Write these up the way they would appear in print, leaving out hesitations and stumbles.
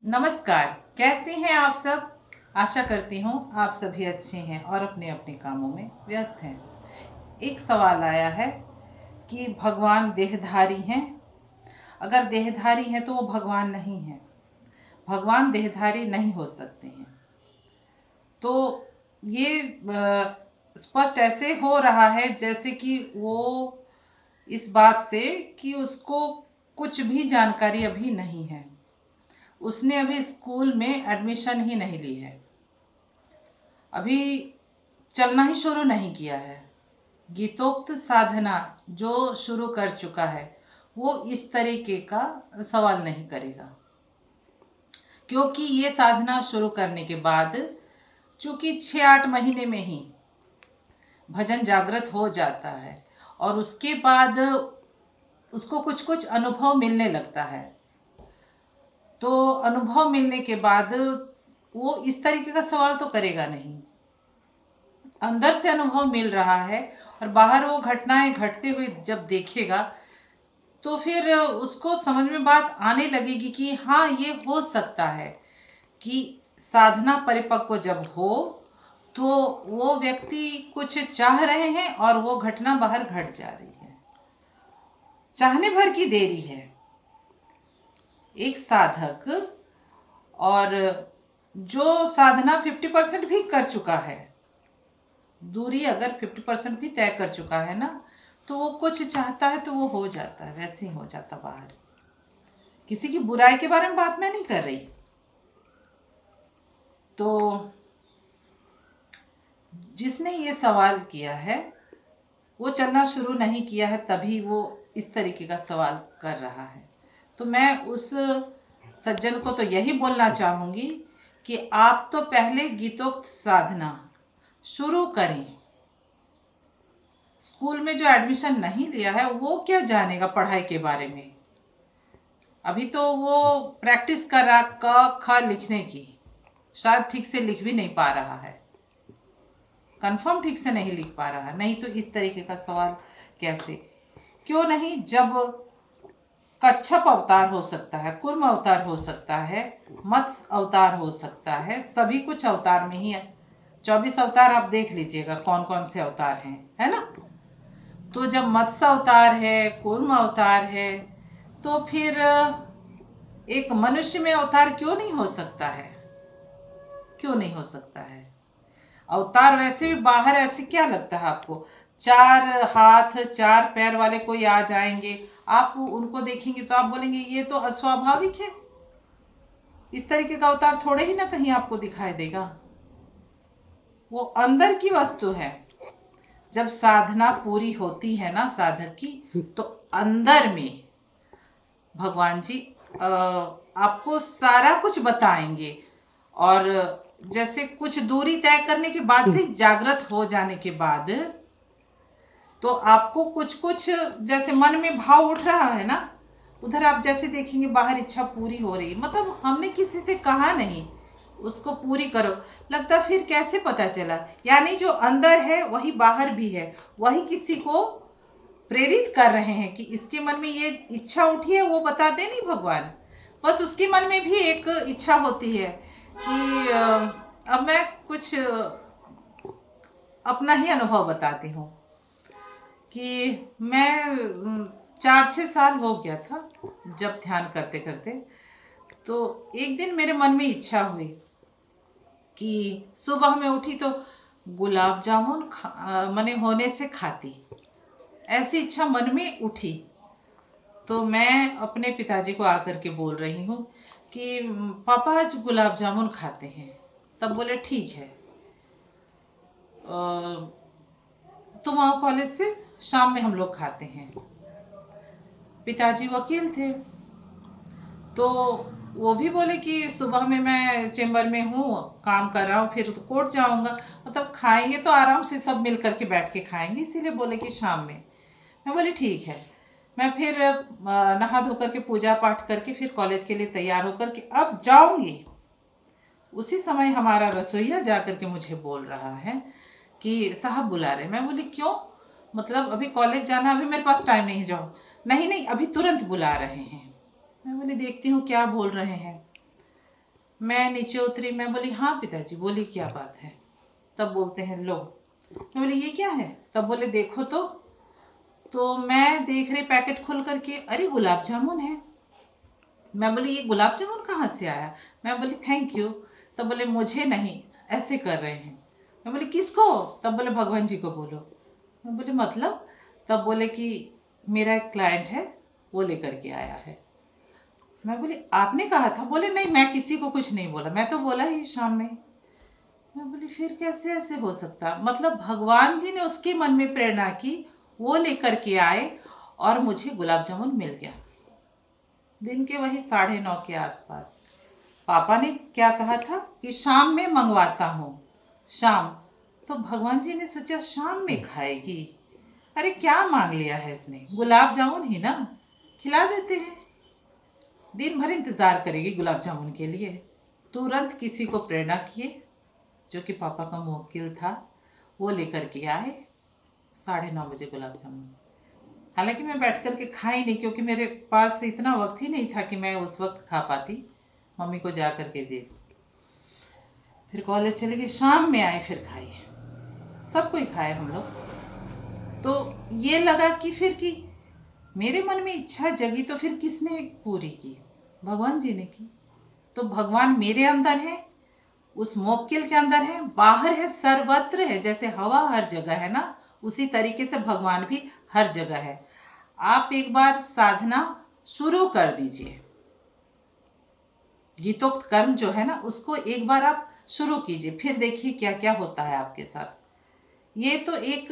नमस्कार। कैसे हैं आप सब। आशा करती हूँ आप सभी अच्छे हैं और अपने अपने कामों में व्यस्त हैं। एक सवाल आया है कि भगवान देहधारी हैं। अगर देहधारी हैं तो वो भगवान नहीं हैं। भगवान देहधारी नहीं हो सकते हैं। तो ये स्पष्ट ऐसे हो रहा है जैसे कि वो इस बात से कि उसको कुछ भी जानकारी अभी नहीं है। उसने अभी स्कूल में एडमिशन ही नहीं ली है, अभी चलना ही शुरू नहीं किया है। गीतोक्त साधना जो शुरू कर चुका है वो इस तरीके का सवाल नहीं करेगा, क्योंकि ये साधना शुरू करने के बाद चूंकि 6-8 महीने में ही भजन जागृत हो जाता है और उसके बाद उसको कुछ कुछ अनुभव मिलने लगता है। तो अनुभव मिलने के बाद वो इस तरीके का सवाल तो करेगा नहीं। अंदर से अनुभव मिल रहा है और बाहर वो घटनाएं घटते हुए जब देखेगा तो फिर उसको समझ में बात आने लगेगी कि हाँ, ये हो सकता है कि साधना परिपक्व जब हो तो वो व्यक्ति कुछ चाह रहे हैं और वो घटना बाहर घट जा रही है। चाहने भर की देरी है। एक साधक और जो साधना 50% भी कर चुका है, दूरी अगर 50% भी तय कर चुका है ना, तो वो कुछ चाहता है तो वो हो जाता है, वैसे ही हो जाता बाहर। किसी की बुराई के बारे में बात मैं नहीं कर रही। तो जिसने ये सवाल किया है वो चलना शुरू नहीं किया है, तभी वो इस तरीके का सवाल कर रहा है। तो मैं उस सज्जन को तो यही बोलना चाहूँगी कि आप तो पहले गीतोक्त साधना शुरू करें। स्कूल में जो एडमिशन नहीं लिया है वो क्या जानेगा पढ़ाई के बारे में। अभी तो वो प्रैक्टिस कर रहा क ख लिखने की, शायद ठीक से लिख भी नहीं पा रहा है, कंफर्म ठीक से नहीं लिख पा रहा है। नहीं तो इस तरीके का सवाल कैसे। क्यों नहीं, जब कच्छप अवतार हो सकता है, कूर्म अवतार हो सकता है, मत्स्य अवतार हो सकता है, सभी कुछ अवतार में ही है। 24 अवतार आप देख लीजिएगा कौन कौन से अवतार हैं, है ना। तो जब मत्स्य अवतार है, कूर्म अवतार है, तो फिर एक मनुष्य में अवतार क्यों नहीं हो सकता है। क्यों नहीं हो सकता है। अवतार वैसे भी बाहर ऐसे क्या लगता है आपको, 4 हाथ 4 पैर वाले कोई आ जाएंगे, आप उनको देखेंगे तो आप बोलेंगे ये तो अस्वाभाविक है। इस तरीके का अवतार थोड़े ही ना कहीं आपको दिखाई देगा। वो अंदर की वस्तु है। जब साधना पूरी होती है ना साधक की, तो अंदर में भगवान जी आपको सारा कुछ बताएंगे। और जैसे कुछ दूरी तय करने के बाद से जागृत हो जाने के बाद तो आपको कुछ कुछ जैसे मन में भाव उठ रहा है ना, उधर आप जैसे देखेंगे बाहर इच्छा पूरी हो रही है। मतलब हमने किसी से कहा नहीं उसको पूरी करो, लगता फिर कैसे पता चला। यानी जो अंदर है वही बाहर भी है, वही किसी को प्रेरित कर रहे हैं कि इसके मन में ये इच्छा उठी है, वो बताते नहीं भगवान। बस उसके मन में भी एक इच्छा होती है कि अब मैं कुछ अपना ही अनुभव बताती हूँ कि मैं 4-6 साल हो गया था जब ध्यान करते करते। तो एक दिन मेरे मन में इच्छा हुई कि सुबह में उठी तो गुलाब जामुन मने होने से खाती, ऐसी इच्छा मन में उठी। तो मैं अपने पिताजी को आकर के बोल रही हूँ कि पापा आज गुलाब जामुन खाते हैं। तब बोले ठीक है, तुम आओ कॉलेज से, शाम में हम लोग खाते हैं। पिताजी वकील थे तो वो भी बोले कि सुबह में मैं चेम्बर में हूँ, काम कर रहा हूँ, फिर तो कोर्ट जाऊँगा, मतलब खाएंगे तो आराम से सब मिल करके बैठ के खाएंगे, इसीलिए बोले कि शाम में। मैं बोली ठीक है। मैं फिर नहा धो करके पूजा पाठ करके फिर कॉलेज के लिए तैयार होकर के अब जाऊँगी। उसी समय हमारा रसोइया जा कर के मुझे बोल रहा है कि साहब बुला रहे। मैं बोली क्यों, मतलब अभी कॉलेज जाना, अभी मेरे पास टाइम नहीं है, जाओ। नहीं नहीं, अभी तुरंत बुला रहे हैं। मैं बोली देखती हूँ क्या बोल रहे हैं। मैं नीचे उतरी, मैं बोली हाँ पिताजी बोली क्या बात है। तब बोलते हैं लो। मैं बोली ये क्या है। तब बोले देखो तो मैं देख रही पैकेट खोल करके, अरे गुलाब जामुन है। मैं बोली ये गुलाब जामुन कहाँ से आया। मैं बोली थैंक यू। तब बोले मुझे नहीं, ऐसे कर रहे हैं। मैं बोली किसको। तब बोले भगवान जी को बोलो। मैं बोली मतलब। तब बोले कि मेरा एक क्लाइंट है, वो लेकर के आया है। मैं बोली आपने कहा था। बोले नहीं मैं किसी को कुछ नहीं बोला, मैं तो बोला ही शाम में। मैं बोली फिर कैसे ऐसे हो सकता, मतलब भगवान जी ने उसके मन में प्रेरणा की, वो लेकर के आए और मुझे गुलाब जामुन मिल गया। दिन के वही 9:30 के आसपास। पापा ने क्या कहा था कि शाम में मंगवाता हूँ। शाम, तो भगवान जी ने सोचा शाम में खाएगी। अरे क्या मांग लिया है इसने, गुलाब जामुन ही ना, खिला देते हैं। दिन भर इंतज़ार करेगी गुलाब जामुन के लिए। तुरंत किसी को प्रेरणा किए, जो कि पापा का मुवक्किल था, वो लेकर के आए। 9:30 बजे गुलाब जामुन। हालांकि मैं बैठ कर के खाई नहीं, क्योंकि मेरे पास इतना वक्त ही नहीं था कि मैं उस वक्त खा पाती। मम्मी को जा कर के दे दी। फिर कॉलेज चले गए, शाम में आए फिर खाई। सब कोई खाए हम लोग। तो ये लगा कि फिर कि मेरे मन में इच्छा जगी, तो फिर किसने पूरी की, भगवान जी ने की। तो भगवान मेरे अंदर है, उस मोक्किल के अंदर है, बाहर है, सर्वत्र है। जैसे हवा हर जगह है ना, उसी तरीके से भगवान भी हर जगह है। आप एक बार साधना शुरू कर दीजिए, गीतोक्त कर्म जो है ना, उसको एक बार आप शुरू कीजिए, फिर देखिए क्या क्या होता है आपके साथ। ये तो एक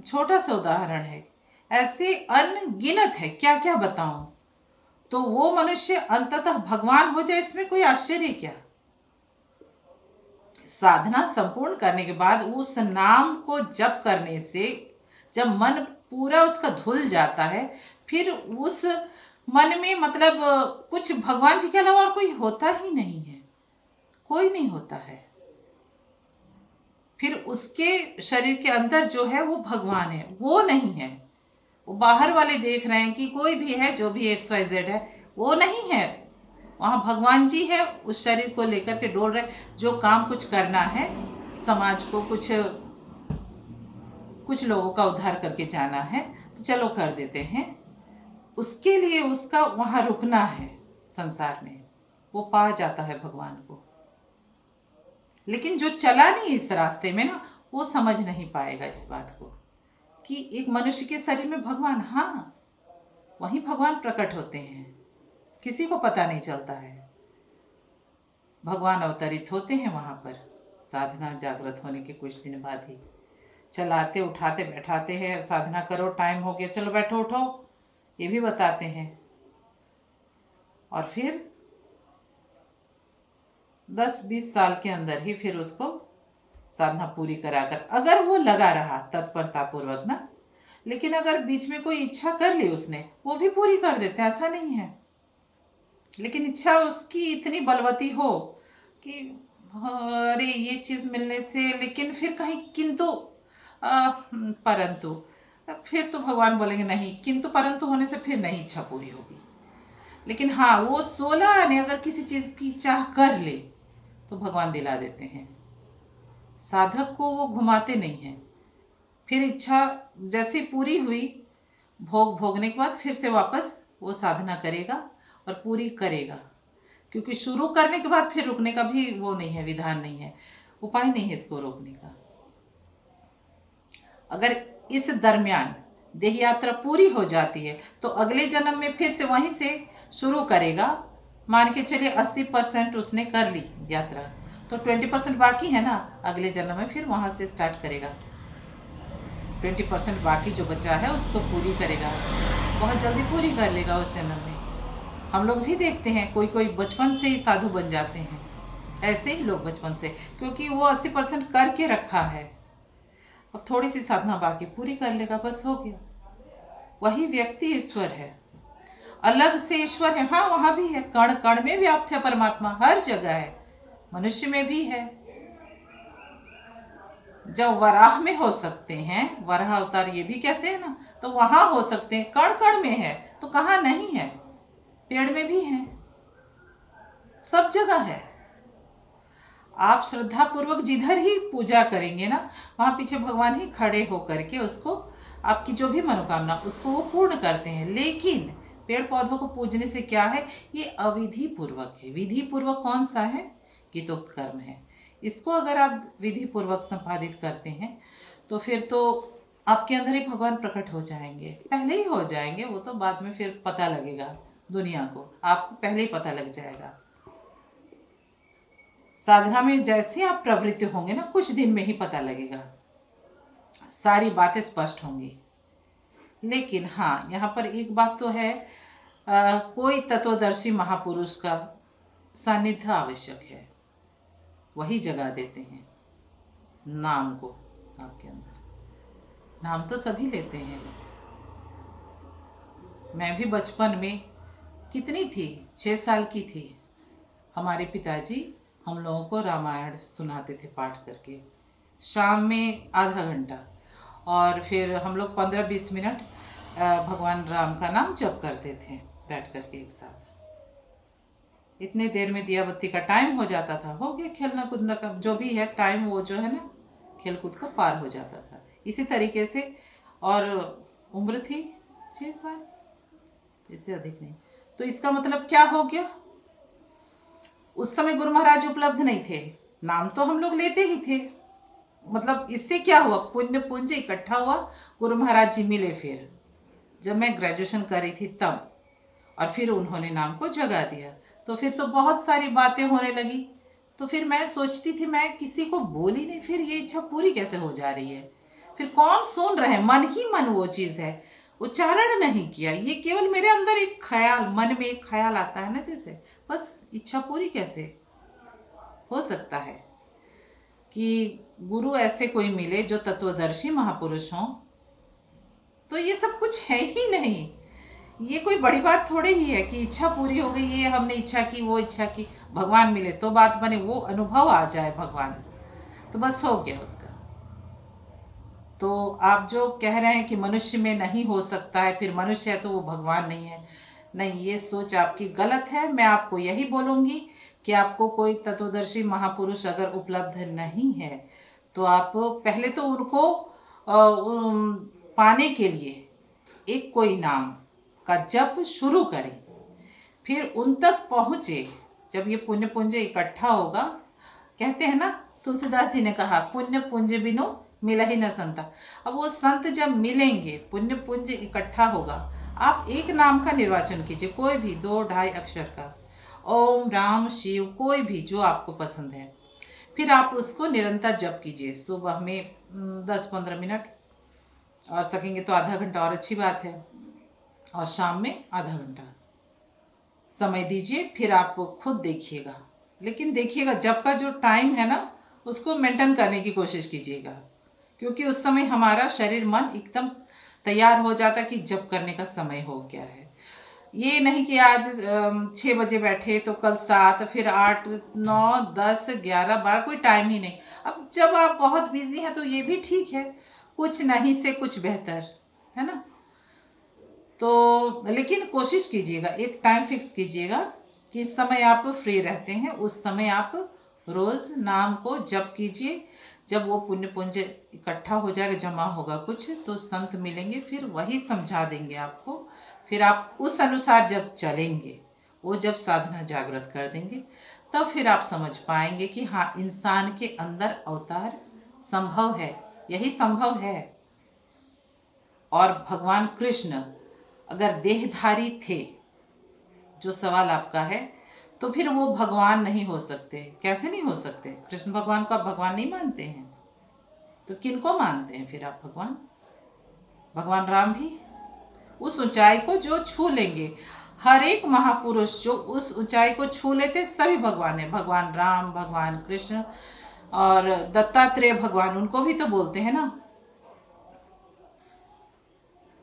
छोटा सा उदाहरण है, ऐसे अनगिनत है, क्या क्या बताऊं। तो वो मनुष्य अंततः भगवान हो जाए, इसमें कोई आश्चर्य क्या। साधना संपूर्ण करने के बाद उस नाम को जप करने से जब मन पूरा उसका धुल जाता है, फिर उस मन में मतलब कुछ भगवान जी के अलावा और कोई होता ही नहीं है, कोई नहीं होता है। फिर उसके शरीर के अंदर जो है वो भगवान है, वो नहीं है। वो बाहर वाले देख रहे हैं कि कोई भी है, जो भी XYZ है, वो नहीं है। वहाँ भगवान जी है, उस शरीर को लेकर के डोल रहे। जो काम कुछ करना है, समाज को कुछ लोगों का उद्धार करके जाना है, तो चलो कर देते हैं। उसके लिए उसका वहाँ रुकना है संसार में, वो पा जाता है भगवान को। लेकिन जो चला नहीं इस रास्ते में ना, वो समझ नहीं पाएगा इस बात को कि एक मनुष्य के शरीर में भगवान, हाँ वहीं भगवान प्रकट होते हैं, किसी को पता नहीं चलता है। भगवान अवतरित होते हैं वहाँ पर, साधना जागृत होने के कुछ दिन बाद ही। चलाते उठाते बैठाते हैं, साधना करो, टाइम हो गया, चलो बैठो उठो, ये भी बताते हैं। और फिर 10-20 साल के अंदर ही फिर उसको साधना पूरी कराकर, अगर वो लगा रहा तत्परता पूर्वक ना, लेकिन अगर बीच में कोई इच्छा कर ली उसने, वो भी पूरी कर देते हैं, ऐसा नहीं है। लेकिन इच्छा उसकी इतनी बलवती हो कि अरे ये चीज़ मिलने से, लेकिन फिर कहीं किंतु परंतु, फिर तो भगवान बोलेंगे नहीं, किंतु परंतु होने से फिर नहीं इच्छा पूरी होगी। लेकिन हाँ, वो 16 ने अगर किसी चीज़ की चाह कर ले तो भगवान दिला देते हैं। साधक को वो घुमाते नहीं हैं। फिर इच्छा जैसे पूरी हुई, भोग भोगने के बाद फिर से वापस वो साधना करेगा और पूरी करेगा। क्योंकि शुरू करने के बाद फिर रुकने का भी वो नहीं है, विधान नहीं है, उपाय नहीं है इसको रोकने का। अगर इस दरमियान देह यात्रा पूरी हो जाती है तो अगले जन्म में फिर से वहीं से शुरू करेगा। मान के चलिए 80% उसने कर ली यात्रा, तो 20% बाकी है ना, अगले जन्म में फिर वहाँ से स्टार्ट करेगा। 20% बाकी जो बचा है उसको पूरी करेगा, बहुत जल्दी पूरी कर लेगा उस जन्म में। हम लोग भी देखते हैं कोई कोई बचपन से ही साधु बन जाते हैं, ऐसे ही लोग बचपन से, क्योंकि वो 80% करके रखा है। अब थोड़ी सी साधना बाकी पूरी कर लेगा, बस हो गया। वही व्यक्ति ईश्वर है, अलग से ईश्वर है। हाँ वहाँ भी है, कण कण में व्याप्त है परमात्मा, हर जगह है, मनुष्य में भी है। जब वराह में हो सकते हैं, वराह अवतार ये भी कहते हैं ना, तो वहाँ हो सकते हैं, कण कण में है, तो कहाँ नहीं है, पेड़ में भी है, सब जगह है। आप श्रद्धा पूर्वक जिधर ही पूजा करेंगे ना, वहाँ पीछे भगवान ही खड़े होकर के उसको, आपकी जो भी मनोकामना उसको वो पूर्ण करते हैं। लेकिन पेड़ पौधों को पूजने से क्या है, ये अविधि पूर्वक है। विधि पूर्वक कौन सा है, गीतोक्त कर्म है। इसको अगर आप विधि पूर्वक संपादित करते हैं तो फिर तो आपके अंदर ही भगवान प्रकट हो जाएंगे। पहले ही हो जाएंगे, वो तो बाद में फिर पता लगेगा दुनिया को, आपको पहले ही पता लग जाएगा। साधना में जैसे आप प्रवृत्त होंगे ना, कुछ दिन में ही पता लगेगा, सारी बातें स्पष्ट होंगी। लेकिन हाँ, यहाँ पर एक बात तो है, कोई तत्वदर्शी महापुरुष का सानिध्य आवश्यक है, वही जगा देते हैं नाम को आपके अंदर। नाम तो सभी लेते हैं। मैं भी बचपन में कितनी थी, 6 साल की थी, हमारे पिताजी हम लोगों को रामायण सुनाते थे पाठ करके, शाम में आधा घंटा, और फिर हम लोग 15-20 मिनट भगवान राम का नाम जप करते थे बैठ करके एक साथ। इतने देर में दिया बत्ती का टाइम हो जाता था, हो गया खेलना कूदना का जो भी है टाइम, वो जो है ना खेल कूद का पार हो जाता था इसी तरीके से। और उम्र थी 6 साल, इससे अधिक नहीं। तो इसका मतलब क्या हो गया, उस समय गुरु महाराज उपलब्ध नहीं थे, नाम तो हम लोग लेते ही थे। मतलब इससे क्या हुआ, पुण्य पुंज इकट्ठा हुआ, गुरु महाराज जी मिले फिर जब मैं ग्रेजुएशन कर रही थी तब, और फिर उन्होंने नाम को जगा दिया। तो फिर तो बहुत सारी बातें होने लगी। तो फिर मैं सोचती थी, मैं किसी को बोली नहीं, फिर ये इच्छा पूरी कैसे हो जा रही है, फिर कौन सुन रहे हैं, मन ही मन वो चीज़ है, उच्चारण नहीं किया, ये केवल मेरे अंदर एक ख्याल, मन में एक ख्याल आता है ना, जैसे बस इच्छा पूरी कैसे हो सकता है कि गुरु ऐसे कोई मिले जो तत्वदर्शी महापुरुष हों। तो ये सब कुछ है ही नहीं, ये कोई बड़ी बात थोड़ी ही है कि इच्छा पूरी हो गई, ये हमने इच्छा की, वो इच्छा की, भगवान मिले तो बात बने, वो अनुभव आ जाए भगवान, तो बस हो गया उसका। तो आप जो कह रहे हैं कि मनुष्य में नहीं हो सकता है, फिर मनुष्य है तो वो भगवान नहीं है, नहीं, ये सोच आपकी गलत है। मैं आपको यही बोलूँगी कि आपको कोई तत्वदर्शी महापुरुष अगर उपलब्ध नहीं है तो आप पहले तो उनको पाने के लिए एक कोई नाम का जप शुरू करें, फिर उन तक पहुँचे। जब ये पुण्य पुंज इकट्ठा होगा, कहते हैं ना, तुलसीदास जी ने कहा पुण्य पुंज बिनु मिला ही न संता। अब वो संत जब मिलेंगे, पुण्य पुंज इकट्ठा होगा, आप एक नाम का निर्वाचन कीजिए, कोई भी 2-2.5 अक्षर का, ओम राम शिव, कोई भी जो आपको पसंद है। फिर आप उसको निरंतर जप कीजिए, सुबह में 10-15 मिनट, और सकेंगे तो आधा घंटा और अच्छी बात है, और शाम में आधा घंटा समय दीजिए। फिर आप खुद देखिएगा, लेकिन देखिएगा जब का जो टाइम है ना, उसको मेंटेन करने की कोशिश कीजिएगा, क्योंकि उस समय हमारा शरीर मन एकदम तैयार हो जाता कि जब करने का समय हो गया है। ये नहीं कि आज 6 बजे बैठे तो कल 7, फिर 8, 9, 10, 11, 12, कोई टाइम ही नहीं। अब जब आप बहुत बिजी हैं तो ये भी ठीक है, कुछ नहीं से कुछ बेहतर है ना। तो लेकिन कोशिश कीजिएगा, एक टाइम फिक्स कीजिएगा कि इस समय आप फ्री रहते हैं, उस समय आप रोज़ नाम को जप कीजिए। जब वो पुण्य पुंज इकट्ठा हो जाएगा, जमा होगा कुछ, तो संत मिलेंगे, फिर वही समझा देंगे आपको, फिर आप उस अनुसार जब चलेंगे, वो जब साधना जागृत कर देंगे, तब फिर आप समझ पाएंगे कि हाँ, इंसान के अंदर अवतार संभव है, यही संभव है। और भगवान कृष्ण अगर देहधारी थे, जो सवाल आपका है, तो फिर वो भगवान नहीं हो सकते। कैसे नहीं हो सकते, कृष्ण भगवान को आप भगवान नहीं मानते हैं तो किनको मानते हैं फिर आप भगवान? भगवान राम भी उस ऊंचाई को जो छू लेंगे, हर एक महापुरुष जो उस ऊंचाई को छू लेते, सभी भगवान है। भगवान राम, भगवान कृष्ण, और दत्तात्रेय भगवान, उनको भी तो बोलते हैं ना।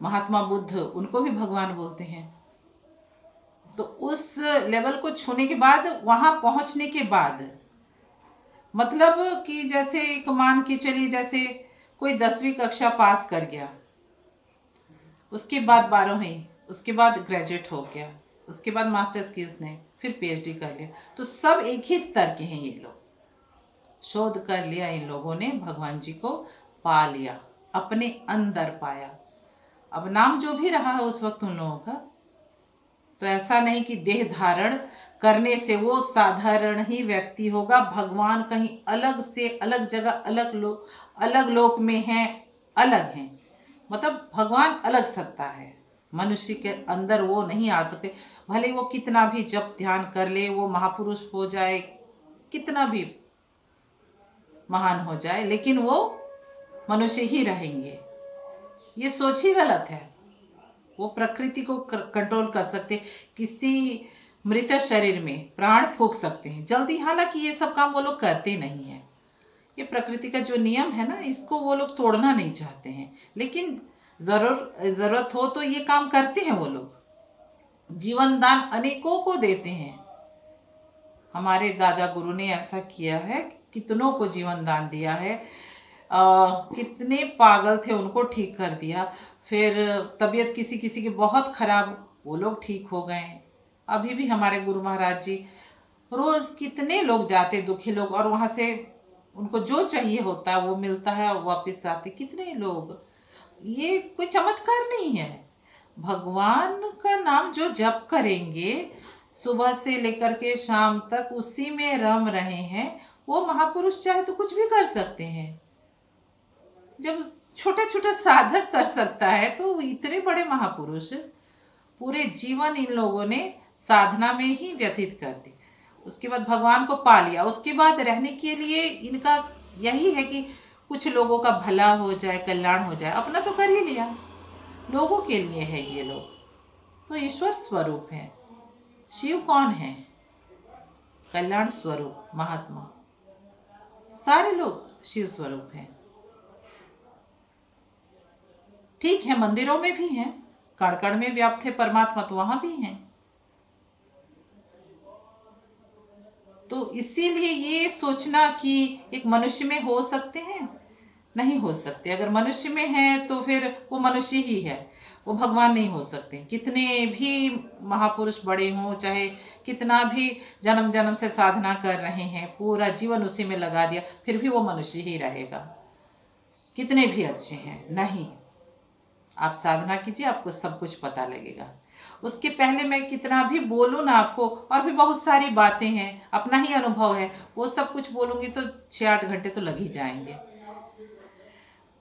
महात्मा बुद्ध, उनको भी भगवान बोलते हैं। तो उस लेवल को छूने के बाद, वहां पहुंचने के बाद, मतलब कि जैसे एक मान के चलिए, जैसे कोई 10वीं कक्षा पास कर गया, उसके बाद 12वीं, उसके बाद ग्रेजुएट हो गया, उसके बाद मास्टर्स की उसने, फिर पीएचडी कर लिया, तो सब एक ही स्तर के हैं ये लोग। शोध कर लिया इन लोगों ने, भगवान जी को पा लिया, अपने अंदर पाया। अब नाम जो भी रहा है उस वक्त उन लोगों का, तो ऐसा नहीं कि देह धारण करने से वो साधारण ही व्यक्ति होगा। भगवान कहीं अलग से अलग जगह, अलग लोक में हैं, अलग हैं। मतलब भगवान अलग सत्ता है, मनुष्य के अंदर वो नहीं आ सकते। भले वो कितना भी जप ध्यान कर ले, वो महापुरुष हो जाए, कितना भी महान हो जाए, लेकिन वो मनुष्य ही रहेंगे। ये सोच ही गलत है। वो प्रकृति को कंट्रोल कर सकते, किसी मृत शरीर में प्राण फूंक सकते हैं जल्दी। हालांकि ये सब काम वो लोग करते नहीं है। ये प्रकृति का जो नियम है ना, इसको वो लोग तोड़ना नहीं चाहते हैं, लेकिन जरूरत हो तो ये काम करते हैं वो लोग। जीवन दान अनेकों को देते हैं। हमारे दादा गुरु ने ऐसा किया है, कितनों को जीवन दान दिया है। कितने पागल थे उनको ठीक कर दिया। फिर तबीयत किसी किसी की बहुत खराब, वो लोग ठीक हो गए हैं। अभी भी हमारे गुरु महाराज जी रोज कितने लोग जाते, दुखी लोग, और वहाँ से उनको जो चाहिए होता है वो मिलता है और वापस आते कितने लोग। ये कोई चमत्कार नहीं है। भगवान का नाम जो जप करेंगे सुबह से लेकर के शाम तक, उसी में रम रहे हैं, वो महापुरुष चाहे तो कुछ भी कर सकते हैं। जब छोटा छोटा साधक कर सकता है तो इतने बड़े महापुरुष, पूरे जीवन इन लोगों ने साधना में ही व्यतीत कर दी। उसके बाद भगवान को पा लिया। उसके बाद रहने के लिए इनका यही है कि कुछ लोगों का भला हो जाए, कल्याण हो जाए। अपना तो कर ही लिया, लोगों के लिए है ये लोग। तो ईश्वर स्वरूप है। शिव कौन है? कल्याण स्वरूप महात्मा। सारे लोग शिव स्वरूप हैं। ठीक है, मंदिरों में भी हैं, कण कण में व्याप्त है परमात्मा, तो वहां भी हैं। तो इसीलिए ये सोचना कि एक मनुष्य में हो सकते हैं, नहीं हो सकते। अगर मनुष्य में है तो फिर वो मनुष्य ही है, वो भगवान नहीं हो सकते। कितने भी महापुरुष बड़े हों, चाहे कितना भी जन्म जन्म से साधना कर रहे हैं, पूरा जीवन उसी में लगा दिया, फिर भी वो मनुष्य ही रहेगा। कितने भी अच्छे हैं, नहीं। आप साधना कीजिए, आपको सब कुछ पता लगेगा। उसके पहले मैं कितना भी बोलूँ ना आपको, और भी बहुत सारी बातें हैं, अपना ही अनुभव है, वो सब कुछ बोलूँगी तो 6-8 घंटे तो लग ही जाएंगे।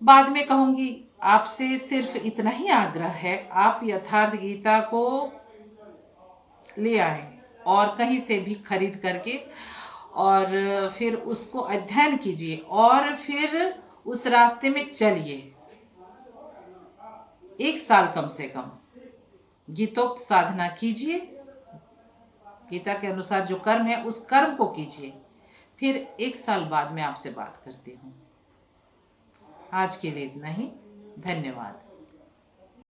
बाद में कहूँगी, आपसे सिर्फ इतना ही आग्रह है, आप यथार्थ गीता को ले आए और कहीं से भी खरीद करके, और फिर उसको अध्ययन कीजिए और फिर उस रास्ते में चलिए। 1 साल कम से कम गीतोक्त साधना कीजिए, गीता के अनुसार जो कर्म है उस कर्म को कीजिए। फिर 1 साल बाद मैं आपसे बात करती हूँ। आज के लिए इतना ही। धन्यवाद।